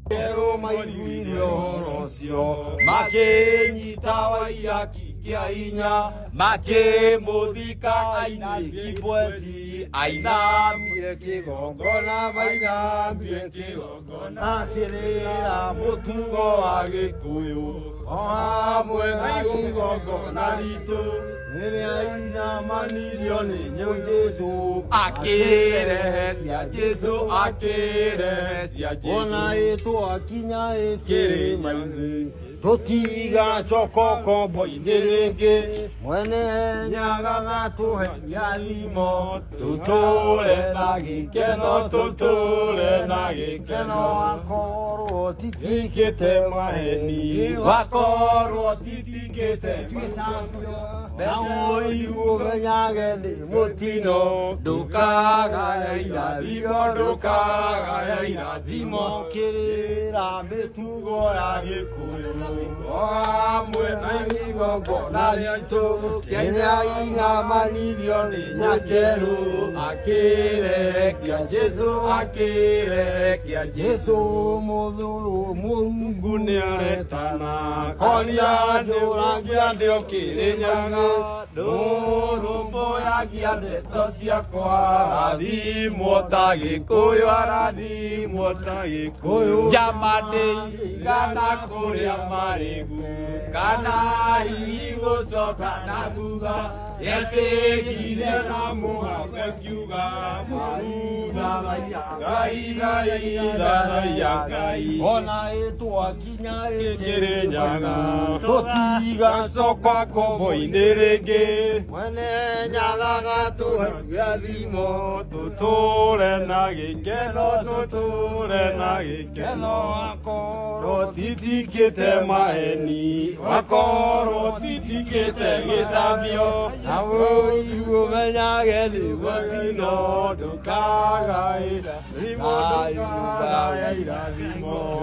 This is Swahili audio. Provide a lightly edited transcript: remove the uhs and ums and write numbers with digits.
Quiero mai rosio, ma che ni tawaia ki ainya, ma che modika aina ki poesi, aina mi ki gongona maina mi ki gongona kirera mutugo age kuyu, mwe ngai gongona lito. Aina manirione nyo Jesu akere sia Jesu akere sia Jesu ona eto akinya ekere mai totiga sokoko boinderenge mwene nyaga ngatu yalimo tutole nagi keno tutole nagi keno akoro titikete maheni wakoro titikete chisanyo Oi uoganyage motino dokaga ira dimo kerera betugo age kuyo amwe nangigo bonalito kenya ina manilione nyakeru akere sia Jesu modulu mungu neretana kolia doragia deokirenya Doro boya giade tosia kwa Adi motage koyo aradi motage koyo Jamade gana korea maregu Gana higo soka naguga Yete gile na moha vekyuga Maruga gai Ona eto akinya ekere nyaga Totiga sokwa kobo inerege Mwene nyaga tu yadimo Tutore nage keno Akoro titikete maeni Akoro titikete gesabio Awo ibu menyage liwatino Dukaga ira Rimo dukaga ira rimo